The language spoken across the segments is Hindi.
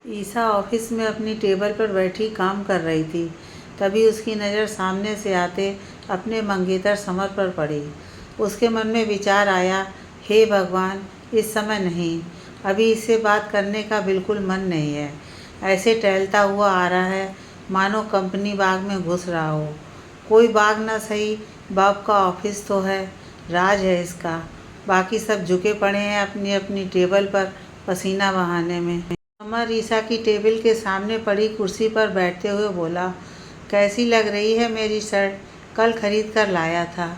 ईसा ऑफिस में अपनी टेबल पर बैठी काम कर रही थी। तभी उसकी नज़र सामने से आते अपने मंगेतर समर पर पड़ी। उसके मन में विचार आया, हे भगवान, इस समय नहीं, अभी इससे बात करने का बिल्कुल मन नहीं है। ऐसे टहलता हुआ आ रहा है मानो कंपनी बाग में घुस रहा हो। कोई बाग ना सही, बाप का ऑफिस तो है, राज है इसका। बाकी सब झुके पड़े हैं अपनी अपनी टेबल पर पसीना बहाने में। समर ईसा की टेबल के सामने पड़ी कुर्सी पर बैठते हुए बोला, कैसी लग रही है मेरी शर्ट? कल खरीद कर लाया था।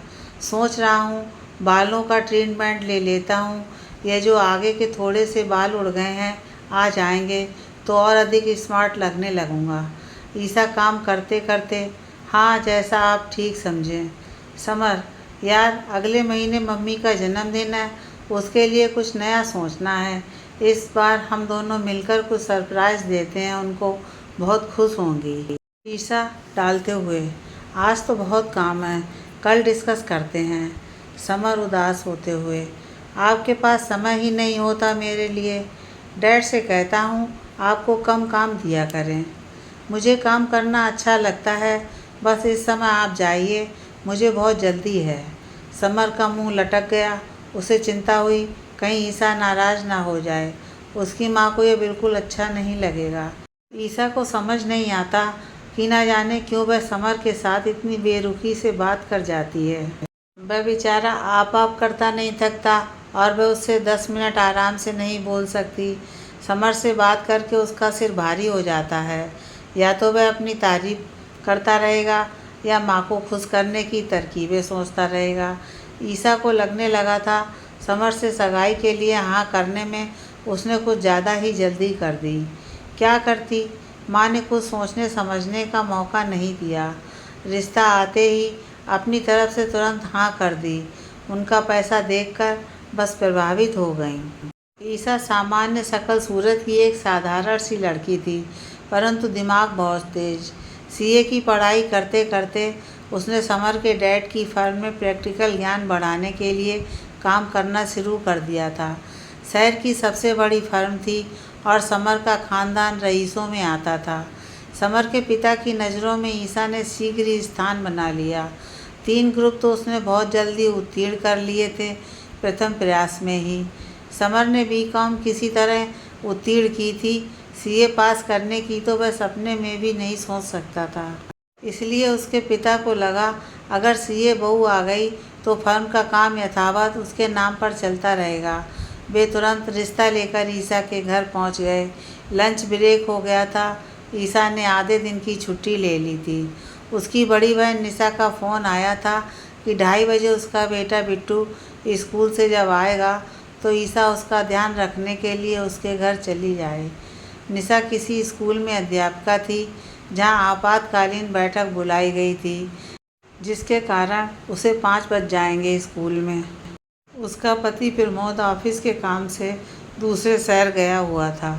सोच रहा हूँ बालों का ट्रीटमेंट ले लेता हूँ। ये जो आगे के थोड़े से बाल उड़ गए हैं, आ जाएंगे तो और अधिक स्मार्ट लगने लगूँगा। ईसा काम करते करते, हाँ जैसा आप ठीक समझें। समर, यार अगले महीने मम्मी का जन्मदिन है, उसके लिए कुछ नया सोचना है। इस बार हम दोनों मिलकर कुछ सरप्राइज़ देते हैं उनको, बहुत खुश होंगी। ईसा टालते हुए, आज तो बहुत काम है, कल डिस्कस करते हैं। समर उदास होते हुए, आपके पास समय ही नहीं होता मेरे लिए। डैड से कहता हूँ आपको कम काम दिया करें। मुझे काम करना अच्छा लगता है, बस इस समय आप जाइए, मुझे बहुत जल्दी है। समर का मुंह लटक गया। उसे चिंता हुई कहीं ईसा नाराज़ ना हो जाए। उसकी माँ को यह बिल्कुल अच्छा नहीं लगेगा। ईसा को समझ नहीं आता कि ना जाने क्यों वह समर के साथ इतनी बेरुखी से बात कर जाती है। वह बेचारा आप करता नहीं थकता और वह उससे 10 मिनट आराम से नहीं बोल सकती। समर से बात करके उसका सिर भारी हो जाता है। या तो वह अपनी तारीफ करता रहेगा या माँ को खुश करने की तरकीबें सोचता रहेगा। ईसा को लगने लगा था समर से सगाई के लिए हाँ करने में उसने कुछ ज़्यादा ही जल्दी कर दी। क्या करती, माँ ने कुछ सोचने समझने का मौका नहीं दिया। रिश्ता आते ही अपनी तरफ से तुरंत हाँ कर दी। उनका पैसा देखकर बस प्रभावित हो गईं। ईसा सामान्य शकल सूरत की एक साधारण सी लड़की थी, परंतु दिमाग बहुत तेज। सीए की पढ़ाई करते करते उसने समर के डैड की फर्म में प्रैक्टिकल ज्ञान बढ़ाने के लिए काम करना शुरू कर दिया था। शहर की सबसे बड़ी फर्म थी और समर का खानदान रईसों में आता था। समर के पिता की नज़रों में ईसा ने शीघ्र ही स्थान बना लिया। 3 ग्रुप तो उसने बहुत जल्दी उत्तीर्ण कर लिए थे, प्रथम प्रयास में ही। समर ने बीकॉम किसी तरह उत्तीर्ण की थी, सीए पास करने की तो वह सपने में भी नहीं सोच सकता था। इसलिए उसके पिता को लगा अगर सीए बहू आ गई तो फर्म का काम यथावत उसके नाम पर चलता रहेगा। वे तुरंत रिश्ता लेकर ईसा के घर पहुंच गए। लंच ब्रेक हो गया था। ईसा ने आधे दिन की छुट्टी ले ली थी। उसकी बड़ी बहन निशा का फ़ोन आया था कि 2:30 बजे उसका बेटा बिट्टू स्कूल से जब आएगा तो ईसा उसका ध्यान रखने के लिए उसके घर चली जाए। निशा किसी स्कूल में अध्यापिका थी जहां आपातकालीन बैठक बुलाई गई थी, जिसके कारण उसे 5 बज जाएंगे स्कूल में। उसका पति प्रमोद ऑफिस के काम से दूसरे शहर गया हुआ था।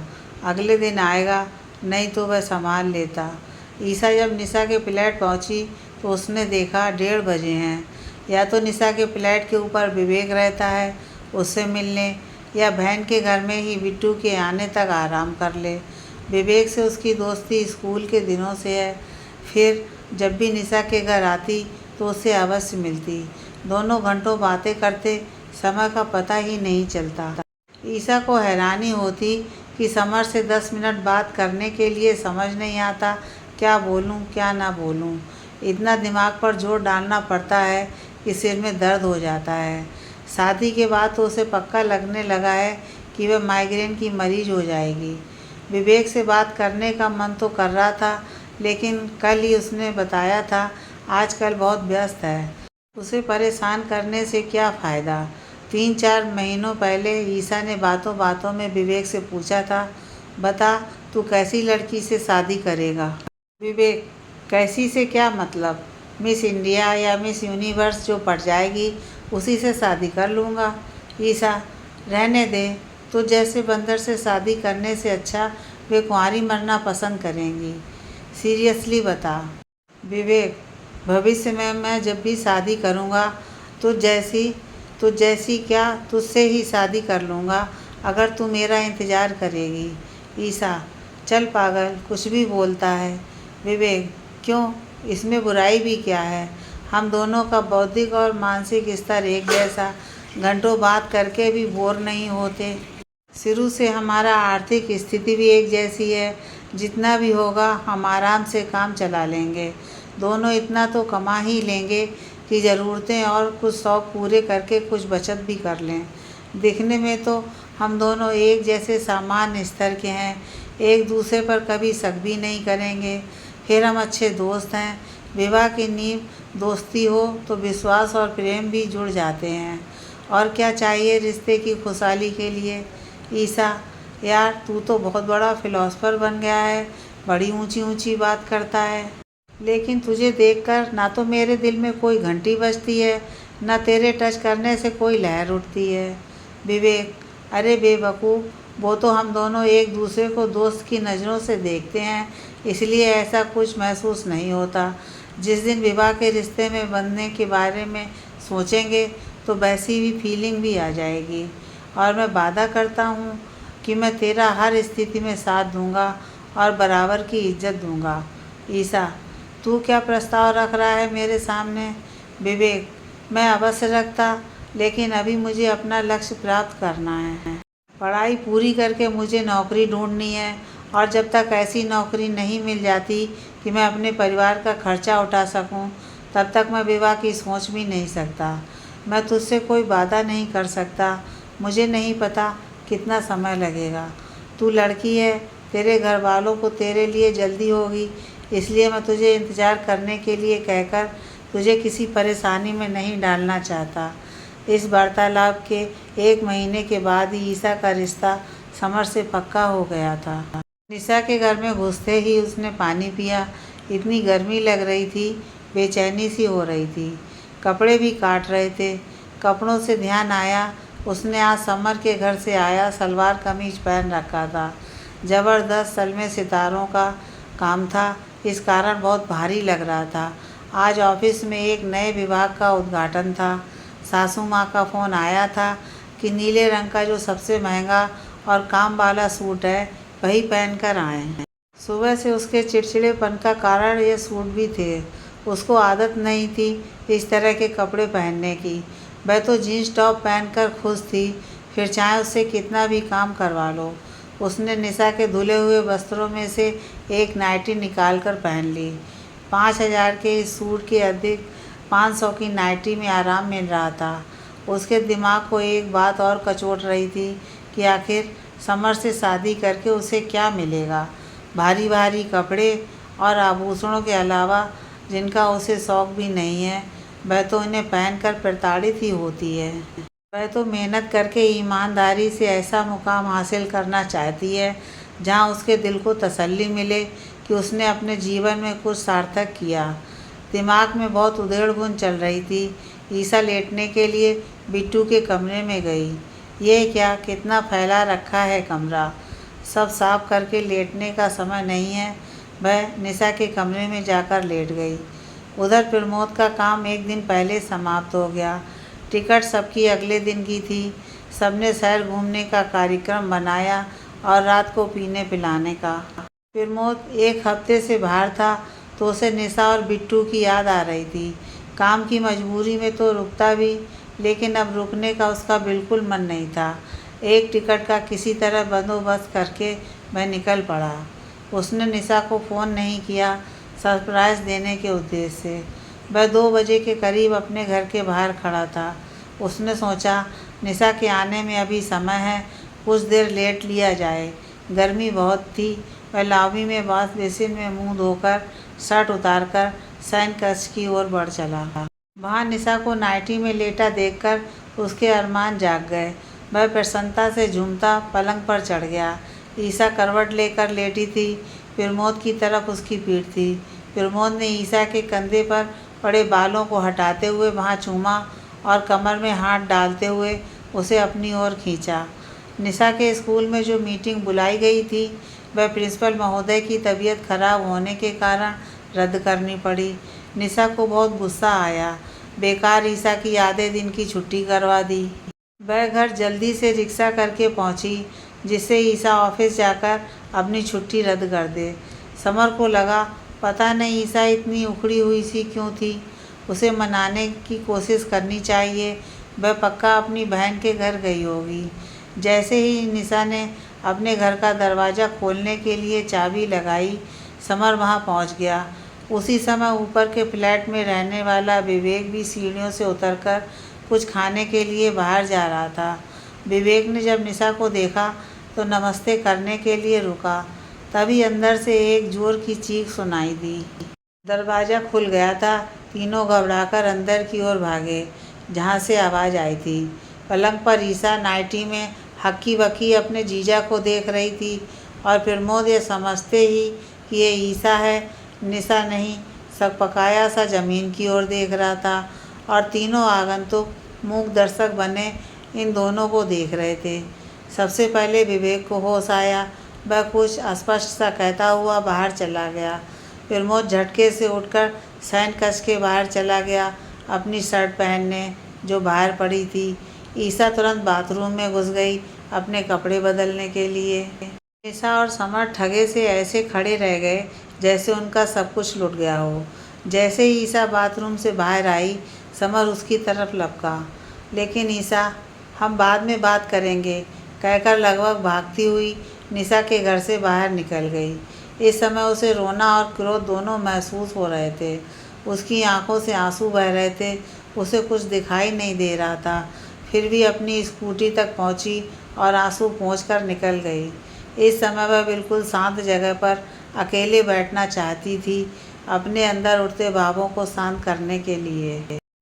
अगले दिन आएगा, नहीं तो वह संभाल लेता। ईसा जब निशा के फ्लैट पहुंची तो उसने देखा 1:30 बजे हैं। या तो निशा के फ्लैट के ऊपर विवेक रहता है, उससे मिलने, या बहन के घर में ही बिट्टू के आने तक आराम कर ले। विवेक से उसकी दोस्ती स्कूल के दिनों से है। फिर जब भी निशा के घर आती तो उससे अवश्य मिलती। दोनों घंटों बातें करते, समय का पता ही नहीं चलता। ईसा को हैरानी होती कि समर से 10 मिनट बात करने के लिए समझ नहीं आता क्या बोलूं क्या ना बोलूं। इतना दिमाग पर जोर डालना पड़ता है कि सिर में दर्द हो जाता है। शादी के बाद तो उसे पक्का लगने लगा है कि वह माइग्रेन की मरीज हो जाएगी। विवेक से बात करने का मन तो कर रहा था, लेकिन कल ही उसने बताया था आजकल बहुत व्यस्त है, उसे परेशान करने से क्या फ़ायदा। 3-4 महीनों पहले ईसा ने बातों बातों में विवेक से पूछा था, बता तू कैसी लड़की से शादी करेगा? विवेक, कैसी से क्या मतलब? मिस इंडिया या मिस यूनिवर्स जो पड़ जाएगी उसी से शादी कर लूँगा। ईसा, रहने दे, तो जैसे बंदर से शादी करने से अच्छा वे कुंवारी मरना पसंद करेंगी। सीरियसली बता। विवेक, भविष्य में मैं जब भी शादी करूँगा तो जैसी क्या तुझसे ही शादी कर लूँगा अगर तू मेरा इंतज़ार करेगी। ईसा, चल पागल, कुछ भी बोलता है। विवेक, क्यों, इसमें बुराई भी क्या है? हम दोनों का बौद्धिक और मानसिक स्तर एक जैसा, घंटों बात करके भी बोर नहीं होते। शुरू से हमारा आर्थिक स्थिति भी एक जैसी है। जितना भी होगा हम आराम से काम चला लेंगे। दोनों इतना तो कमा ही लेंगे कि ज़रूरतें और कुछ शौक़ पूरे करके कुछ बचत भी कर लें। दिखने में तो हम दोनों एक जैसे सामान्य स्तर के हैं, एक दूसरे पर कभी शक भी नहीं करेंगे। फिर हम अच्छे दोस्त हैं। विवाह की नींव दोस्ती हो तो विश्वास और प्रेम भी जुड़ जाते हैं। और क्या चाहिए रिश्ते की खुशहाली के लिए? ईसा, यार तू तो बहुत बड़ा फिलोसफर बन गया है, बड़ी ऊंची ऊंची बात करता है। लेकिन तुझे देखकर ना तो मेरे दिल में कोई घंटी बजती है, ना तेरे टच करने से कोई लहर उठती है। विवेक, अरे बेवकूफ़, वो तो हम दोनों एक दूसरे को दोस्त की नज़रों से देखते हैं, इसलिए ऐसा कुछ महसूस नहीं होता। जिस दिन विवाह के रिश्ते में बंधने के बारे में सोचेंगे तो वैसी भी फीलिंग भी आ जाएगी। और मैं वादा करता हूँ कि मैं तेरा हर स्थिति में साथ दूंगा और बराबर की इज्जत दूंगा। ईसा, तू क्या प्रस्ताव रख रहा है मेरे सामने? विवेक, मैं अवश्य रखता, लेकिन अभी मुझे अपना लक्ष्य प्राप्त करना है। पढ़ाई पूरी करके मुझे नौकरी ढूंढनी है, और जब तक ऐसी नौकरी नहीं मिल जाती कि मैं अपने परिवार का खर्चा उठा सकूं, तब तक मैं विवाह की सोच भी नहीं सकता। मैं तुझसे कोई वादा नहीं कर सकता। मुझे नहीं पता कितना समय लगेगा। तू लड़की है, तेरे घर वालों को तेरे लिए जल्दी होगी, इसलिए मैं तुझे इंतज़ार करने के लिए कहकर तुझे किसी परेशानी में नहीं डालना चाहता। इस वार्तालाप के 1 महीने के बाद ही ईसा का रिश्ता समर से पक्का हो गया था। निशा के घर में घुसते ही उसने पानी पिया। इतनी गर्मी लग रही थी, बेचैनी सी हो रही थी। कपड़े भी काट रहे थे। कपड़ों से ध्यान आया, उसने आज समर के घर से आया सलवार कमीज पहन रखा था। ज़बरदस्त सलमे सितारों का काम था, इस कारण बहुत भारी लग रहा था। आज ऑफिस में एक नए विभाग का उद्घाटन था। सासू माँ का फ़ोन आया था कि नीले रंग का जो सबसे महंगा और काम वाला सूट है वही पहनकर आए हैं। सुबह से उसके चिड़चिड़ेपन का कारण ये सूट भी थे। उसको आदत नहीं थी इस तरह के कपड़े पहनने की। वह तो जीन्स टॉप पहनकर खुश थी, फिर चाहे उससे कितना भी काम करवा लो। उसने निशा के धुले हुए वस्त्रों में से एक नाइटी निकाल कर पहन ली। 5,000 के इस सूट के अधिक 500 की नाइटी में आराम मिल रहा था। उसके दिमाग को एक बात और कचोट रही थी कि आखिर समर से शादी करके उसे क्या मिलेगा। भारी भारी कपड़े और आभूषणों के अलावा जिनका उसे शौक़ भी नहीं है, वह तो इन्हें पहनकर प्रताड़ित ही होती है। वह तो मेहनत करके ईमानदारी से ऐसा मुकाम हासिल करना चाहती है जहाँ उसके दिल को तसल्ली मिले कि उसने अपने जीवन में कुछ सार्थक किया। दिमाग में बहुत उधेड़-बुन चल रही थी। ईसा लेटने के लिए बिट्टू के कमरे में गई। यह क्या, कितना फैला रखा है कमरा, सब साफ करके लेटने का समय नहीं है। वह निशा के कमरे में जाकर लेट गई। उधर प्रमोद का काम एक दिन पहले समाप्त हो गया। टिकट सबकी अगले दिन की थी। सबने शहर घूमने का कार्यक्रम बनाया और रात को पीने पिलाने का। प्रमोद 1 हफ्ते से बाहर था तो उसे निशा और बिट्टू की याद आ रही थी। काम की मजबूरी में तो रुकता भी, लेकिन अब रुकने का उसका बिल्कुल मन नहीं था। एक टिकट का किसी तरह बंदोबस्त करके वह निकल पड़ा। उसने निशा को फ़ोन नहीं किया, सरप्राइज़ देने के उद्देश्य से। वह 2 बजे के करीब अपने घर के बाहर खड़ा था। उसने सोचा निशा के आने में अभी समय है, कुछ देर लेट लिया जाए। गर्मी बहुत थी। वह लॉबी में वॉश बेसिन में मुंह धोकर शर्ट उतारकर शयन कक्ष की ओर बढ़ चला। वहाँ निशा को नाइटी में लेटा देखकर उसके अरमान जाग गए। वह प्रसन्नता से झूमता पलंग पर चढ़ गया। ईसा करवट लेकर लेटी थी। प्रमोद की तरफ उसकी पीठ थी। प्रमोद ने ईसा के कंधे पर पड़े बालों को हटाते हुए वहाँ चूमा और कमर में हाथ डालते हुए उसे अपनी ओर खींचा। निशा के स्कूल में जो मीटिंग बुलाई गई थी वह प्रिंसिपल महोदय की तबीयत खराब होने के कारण रद्द करनी पड़ी। निशा को बहुत गुस्सा आया। बेकार ईसा की आधे दिन की छुट्टी करवा दी। वह घर जल्दी से रिक्शा करके पहुंची, जिससे ईसा ऑफिस जाकर अपनी छुट्टी रद्द कर दे। समर को लगा पता नहीं ईसा इतनी उखड़ी हुई सी क्यों थी। उसे मनाने की कोशिश करनी चाहिए। वह पक्का अपनी बहन के घर गई होगी। जैसे ही निशा ने अपने घर का दरवाज़ा खोलने के लिए चाबी लगाई, समर वहां पहुंच गया। उसी समय ऊपर के फ्लैट में रहने वाला विवेक भी सीढ़ियों से उतरकर कुछ खाने के लिए बाहर जा रहा था। विवेक ने जब निशा को देखा तो नमस्ते करने के लिए रुका। तभी अंदर से एक जोर की चीख सुनाई दी। दरवाज़ा खुल गया था। तीनों घबराकर अंदर की ओर भागे जहाँ से आवाज़ आई थी। पलंग पर ईसा नाइटी में हक्की बक्की अपने जीजा को देख रही थी और प्रमोद ये समझते ही कि ये ईसा है, निशा नहीं, सकपकाया सा ज़मीन की ओर देख रहा था और तीनों आगंतुक मूक दर्शक बने इन दोनों को देख रहे थे। सबसे पहले विवेक को होश आया। वह कुछ अस्पष्ट सा कहता हुआ बाहर चला गया। प्रमोद झटके से उठकर सैन कस के बाहर चला गया अपनी शर्ट पहनने जो बाहर पड़ी थी। ईसा तुरंत बाथरूम में घुस गई अपने कपड़े बदलने के लिए। निशा और समर ठगे से ऐसे खड़े रह गए जैसे उनका सब कुछ लुट गया हो। जैसे ही ईसा बाथरूम से बाहर आई, समर उसकी तरफ लपका। लेकिन ईसा, हम बाद में बात करेंगे कहकर लगभग भागती हुई निशा के घर से बाहर निकल गई। इस समय उसे रोना और क्रोध दोनों महसूस हो रहे थे। उसकी आंखों से आंसू बह रहे थे। उसे कुछ दिखाई नहीं दे रहा था। फिर भी अपनी स्कूटी तक पहुंची और आंसू पोंछकर निकल गई। इस समय वह बिल्कुल शांत जगह पर अकेले बैठना चाहती थी, अपने अंदर उठते भावों को शांत करने के लिए।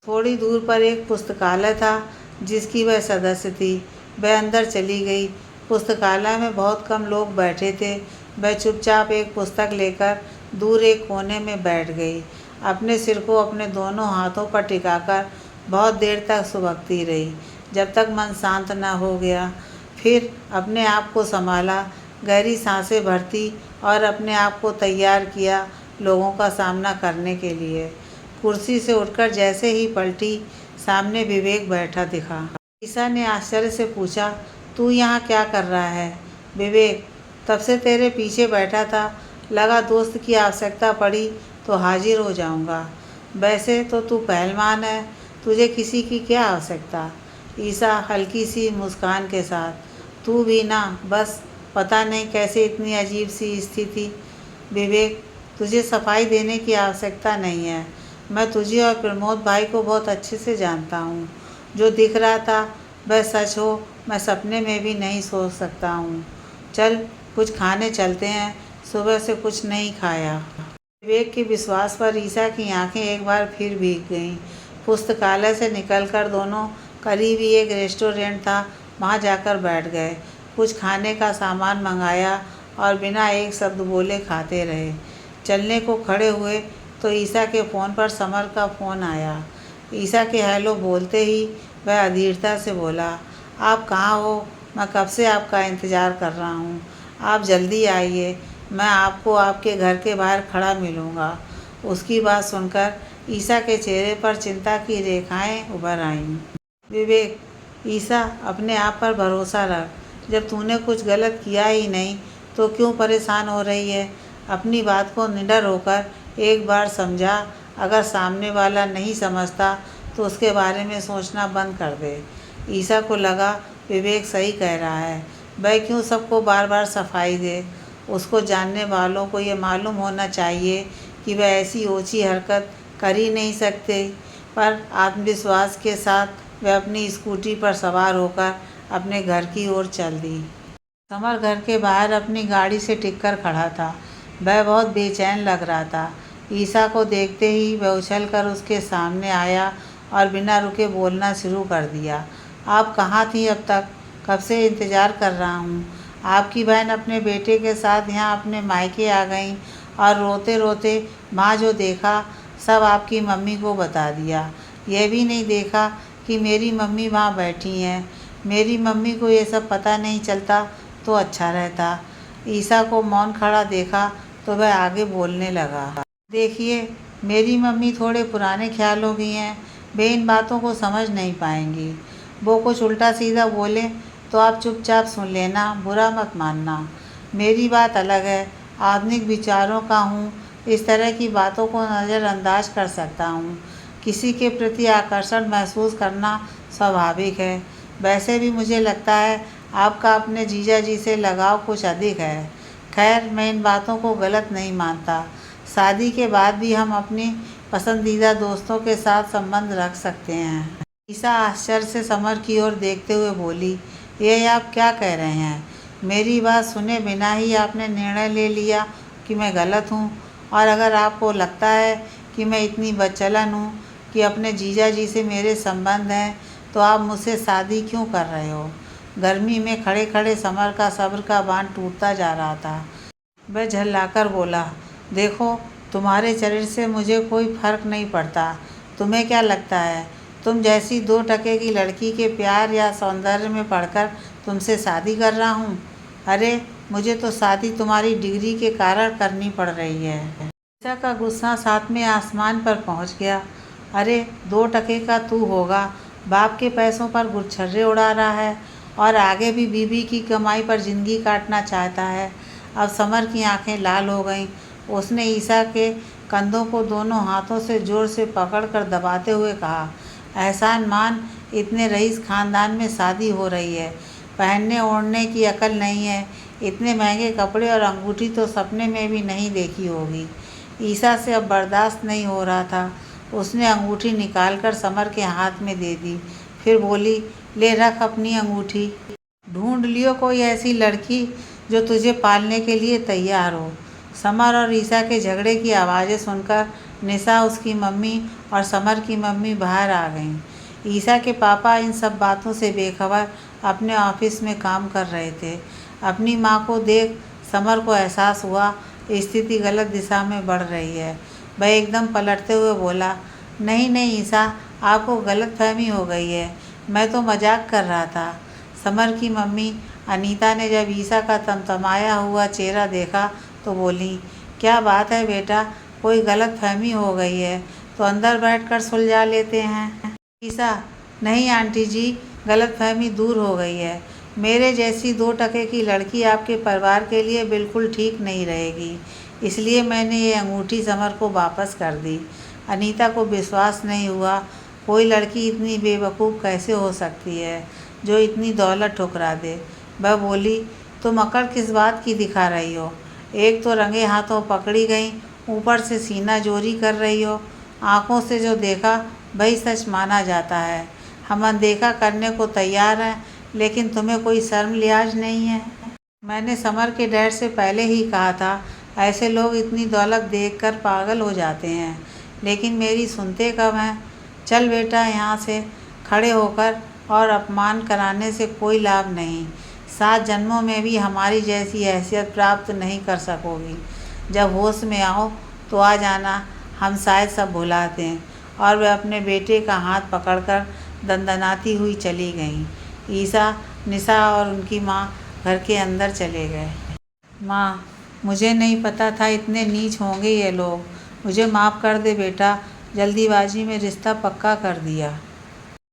थोड़ी दूर पर एक पुस्तकालय था जिसकी वह सदस्य थी। वह अंदर चली गई। पुस्तकालय में बहुत कम लोग बैठे थे। वह चुपचाप एक पुस्तक लेकर दूर एक कोने में बैठ गई। अपने सिर को अपने दोनों हाथों पर टिकाकर बहुत देर तक सुबकती रही, जब तक मन शांत न हो गया। फिर अपने आप को संभाला, गहरी सांसें भरती और अपने आप को तैयार किया लोगों का सामना करने के लिए। कुर्सी से उठकर जैसे ही पलटी, सामने विवेक बैठा दिखा। ईसा ने आश्चर्य से पूछा, तू यहाँ क्या कर रहा है? विवेक, तब से तेरे पीछे बैठा था, लगा दोस्त की आवश्यकता पड़ी तो हाजिर हो जाऊंगा। वैसे तो तू पहलवान है, तुझे किसी की क्या आवश्यकता? ईसा हल्की सी मुस्कान के साथ, तू भी ना, बस पता नहीं कैसे इतनी अजीब सी स्थिति। विवेक, तुझे सफाई देने की आवश्यकता नहीं है। मैं तुझे और प्रमोद भाई को बहुत अच्छे से जानता हूँ। जो दिख रहा था वह सच हो, मैं सपने में भी नहीं सोच सकता हूँ। चल कुछ खाने चलते हैं, सुबह से कुछ नहीं खाया। विवेक के विश्वास पर ईसा की आंखें एक बार फिर भीग गईं। पुस्तकालय से निकलकर दोनों करीब ही एक रेस्टोरेंट था, वहाँ जाकर बैठ गए। कुछ खाने का सामान मंगाया और बिना एक शब्द बोले खाते रहे। चलने को खड़े हुए तो ईसा के फ़ोन पर समर का फ़ोन आया। ईसा के हेलो बोलते ही वह अधीरता से बोला, आप कहाँ हो? मैं कब से आपका इंतज़ार कर रहा हूँ। आप जल्दी आइए, मैं आपको आपके घर के बाहर खड़ा मिलूँगा। उसकी बात सुनकर ईसा के चेहरे पर चिंता की रेखाएं उभर आईं। विवेक, ईसा, अपने आप पर भरोसा रख। जब तूने कुछ गलत किया ही नहीं तो क्यों परेशान हो रही है? अपनी बात को निडर होकर एक बार समझा। अगर सामने वाला नहीं समझता तो उसके बारे में सोचना बंद कर दे। ईसा को लगा विवेक सही कह रहा है। वह क्यों सबको बार बार सफाई दे? उसको जानने वालों को ये मालूम होना चाहिए कि वह ऐसी ओछी हरकत कर ही नहीं सकते। पर आत्मविश्वास के साथ वह अपनी स्कूटी पर सवार होकर अपने घर की ओर चल दी। समर घर के बाहर अपनी गाड़ी से टिककर खड़ा था। वह बहुत बेचैन लग रहा था। ईसा को देखते ही वह उछलकर उसके सामने आया और बिना रुके बोलना शुरू कर दिया। आप कहाँ थी अब तक? कब से इंतज़ार कर रहा हूँ। आपकी बहन अपने बेटे के साथ यहाँ अपने मायके आ गई और रोते रोते माँ जो देखा सब आपकी मम्मी को बता दिया। यह भी नहीं देखा कि मेरी मम्मी वहाँ बैठी हैं। मेरी मम्मी को ये सब पता नहीं चलता तो अच्छा रहता। ईसा को मौन खड़ा देखा तो वह आगे बोलने लगा। देखिए, मेरी मम्मी थोड़े पुराने ख्यालों की हैं, वे इन बातों को समझ नहीं पाएंगी। वो कुछ उल्टा सीधा बोले तो आप चुपचाप सुन लेना, बुरा मत मानना। मेरी बात अलग है, आधुनिक विचारों का हूँ, इस तरह की बातों को नज़रअंदाज कर सकता हूँ। किसी के प्रति आकर्षण महसूस करना स्वाभाविक है। वैसे भी मुझे लगता है आपका अपने जीजा जी से लगाव कुछ अधिक है। खैर, मैं इन बातों को गलत नहीं मानता। शादी के बाद भी हम अपनी पसंदीदा दोस्तों के साथ संबंध रख सकते हैं। ईसा आश्चर्य से समर की ओर देखते हुए बोली, ये आप क्या कह रहे हैं? मेरी बात सुने बिना ही आपने निर्णय ले लिया कि मैं गलत हूँ? और अगर आपको लगता है कि मैं इतनी बदचलन हूँ कि अपने जीजा जी से मेरे संबंध हैं, तो आप मुझसे शादी क्यों कर रहे हो? गर्मी में खड़े खड़े समर का सब्र का बांध टूटता जा रहा था। वह झल्लाकर बोला, देखो, तुम्हारे चरित्र से मुझे कोई फर्क नहीं पड़ता। तुम्हें क्या लगता है तुम जैसी 2 टके की लड़की के प्यार या सौंदर्य में पड़कर तुमसे शादी कर रहा हूँ? अरे, मुझे तो शादी तुम्हारी डिग्री के कारण करनी पड़ रही है। ईसा का गुस्सा 7वें आसमान पर पहुँच गया। अरे, 2 टके का तू होगा, बाप के पैसों पर गुरछर्रे उड़ा रहा है और आगे भी बीबी की कमाई पर ज़िंदगी काटना चाहता है। अब समर की आंखें लाल हो गईं। उसने ईसा के कंधों को दोनों हाथों से जोर से पकड़कर दबाते हुए कहा, एहसान मान, इतने रईस खानदान में शादी हो रही है, पहनने ओढ़ने की अकल नहीं है, इतने महंगे कपड़े और अंगूठी तो सपने में भी नहीं देखी होगी। ईसा से अब बर्दाश्त नहीं हो रहा था। उसने अंगूठी निकालकर समर के हाथ में दे दी, फिर बोली, ले रख अपनी अंगूठी। ढूंढ लियो कोई ऐसी लड़की जो तुझे पालने के लिए तैयार हो। समर और ईसा के झगड़े की आवाज़ें सुनकर निशा, उसकी मम्मी और समर की मम्मी बाहर आ गईं। ईसा के पापा इन सब बातों से बेखबर अपने ऑफिस में काम कर रहे थे। अपनी माँ को देख समर को एहसास हुआ स्थिति गलत दिशा में बढ़ रही है। वह एकदम पलटते हुए बोला, नहीं नहीं ईसा, आपको गलतफहमी हो गई है, मैं तो मजाक कर रहा था। समर की मम्मी अनीता ने जब ईसा का तमतमाया हुआ चेहरा देखा तो बोली, क्या बात है बेटा, कोई गलतफहमी हो गई है तो अंदर बैठकर सुलझा लेते हैं। ईसा, नहीं आंटी जी, गलतफहमी दूर हो गई है। मेरे जैसी 2 टके की लड़की आपके परिवार के लिए बिल्कुल ठीक नहीं रहेगी, इसलिए मैंने ये अंगूठी समर को वापस कर दी। अनीता को विश्वास नहीं हुआ, कोई लड़की इतनी बेवकूफ़ कैसे हो सकती है जो इतनी दौलत ठुकरा दे। वह बोली, तुम अकड़ किस बात की दिखा रही हो? एक तो रंगे हाथों पकड़ी गई, ऊपर से सीना जोरी कर रही हो। आँखों से जो देखा वही सच माना जाता है। हम अनदेखा करने को तैयार हैं, लेकिन तुम्हें कोई शर्म लिहाज नहीं है। मैंने समर के डैड से पहले ही कहा था, ऐसे लोग इतनी दौलत देखकर पागल हो जाते हैं, लेकिन मेरी सुनते कब हैं। चल बेटा यहाँ से। खड़े होकर और अपमान कराने से कोई लाभ नहीं। 7 जन्मों में भी हमारी जैसी हैसियत प्राप्त नहीं कर सकोगी। जब होश में आओ तो आ जाना, हम शायद सब भुला दें। और वह अपने बेटे का हाथ पकड़कर दंदनाती हुई चली गईं। ईसा, निशा और उनकी माँ घर के अंदर चले गए। माँ, मुझे नहीं पता था इतने नीच होंगे ये लोग। मुझे माफ़ कर दे बेटा, जल्दीबाजी में रिश्ता पक्का कर दिया।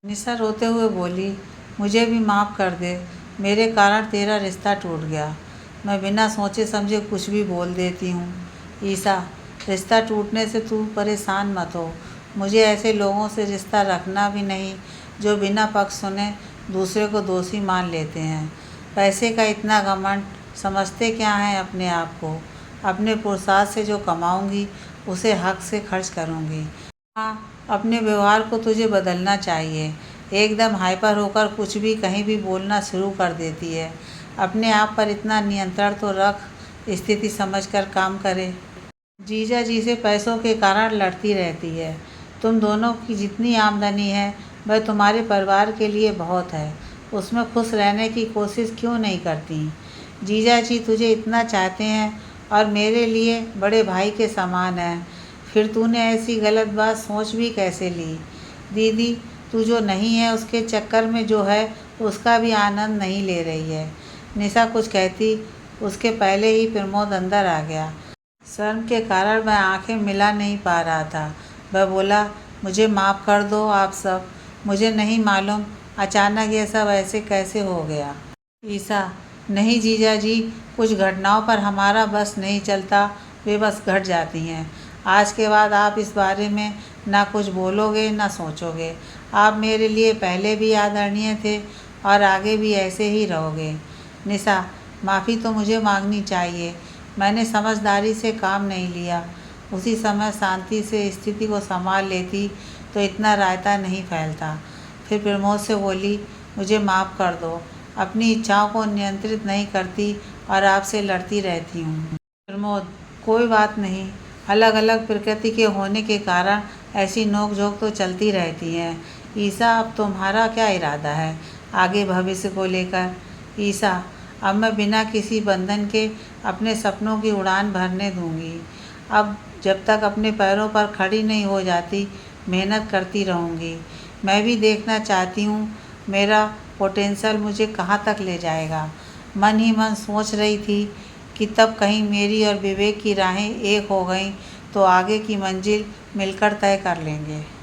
निशा रोते हुए बोली, मुझे भी माफ़ कर दे, मेरे कारण तेरा रिश्ता टूट गया। मैं बिना सोचे समझे कुछ भी बोल देती हूँ। ईसा, रिश्ता टूटने से तू परेशान मत हो। मुझे ऐसे लोगों से रिश्ता रखना भी नहीं जो बिना पक्ष सुने दूसरे को दोषी मान लेते हैं। पैसे का इतना घमंड, समझते क्या हैं अपने आप को। अपने पुरुषार्थ से जो कमाऊंगी उसे हक से खर्च करूंगी। हाँ, अपने व्यवहार को तुझे बदलना चाहिए। एकदम हाइपर होकर कुछ भी कहीं भी बोलना शुरू कर देती है। अपने आप पर इतना नियंत्रण तो रख, स्थिति समझकर काम करे। जीजा जी से पैसों के कारण लड़ती रहती है। तुम दोनों की जितनी आमदनी है वह तुम्हारे परिवार के लिए बहुत है, उसमें खुश रहने की कोशिश क्यों नहीं करती? जीजा जी तुझे इतना चाहते हैं और मेरे लिए बड़े भाई के समान हैं, फिर तूने ऐसी गलत बात सोच भी कैसे ली? दीदी, तू जो नहीं है उसके चक्कर में जो है उसका भी आनंद नहीं ले रही है। निशा कुछ कहती उसके पहले ही प्रमोद अंदर आ गया। शर्म के कारण मैं आंखें मिला नहीं पा रहा था। वह बोला, मुझे माफ़ कर दो आप सब, मुझे नहीं मालूम अचानक ये सब ऐसे कैसे हो गया। ईसा, नहीं जीजा जी, कुछ घटनाओं पर हमारा बस नहीं चलता, वे बस घट जाती हैं। आज के बाद आप इस बारे में ना कुछ बोलोगे ना सोचोगे। आप मेरे लिए पहले भी आदरणीय थे और आगे भी ऐसे ही रहोगे। निशा, माफ़ी तो मुझे मांगनी चाहिए। मैंने समझदारी से काम नहीं लिया। उसी समय शांति से स्थिति को संभाल लेती तो इतना रायता नहीं फैलता। फिर प्रमोद से बोली, मुझे माफ़ कर दो। अपनी इच्छाओं को नियंत्रित नहीं करती और आपसे लड़ती रहती हूँ। प्रमोद, कोई बात नहीं। अलग अलग प्रकृति के होने के कारण ऐसी नोक-झोंक तो चलती रहती हैं। ईशा, अब तुम्हारा क्या इरादा है आगे भविष्य को लेकर? ईशा, अब मैं बिना किसी बंधन के अपने सपनों की उड़ान भरने दूंगी। अब जब तक अपने पैरों पर खड़ी नहीं हो जाती, मेहनत करती रहूंगी। मैं भी देखना चाहती हूँ मेरा पोटेंशियल मुझे कहाँ तक ले जाएगा। मन ही मन सोच रही थी कि तब कहीं मेरी और विवेक की राहें एक हो गईं तो आगे की मंजिल मिलकर तय कर लेंगे।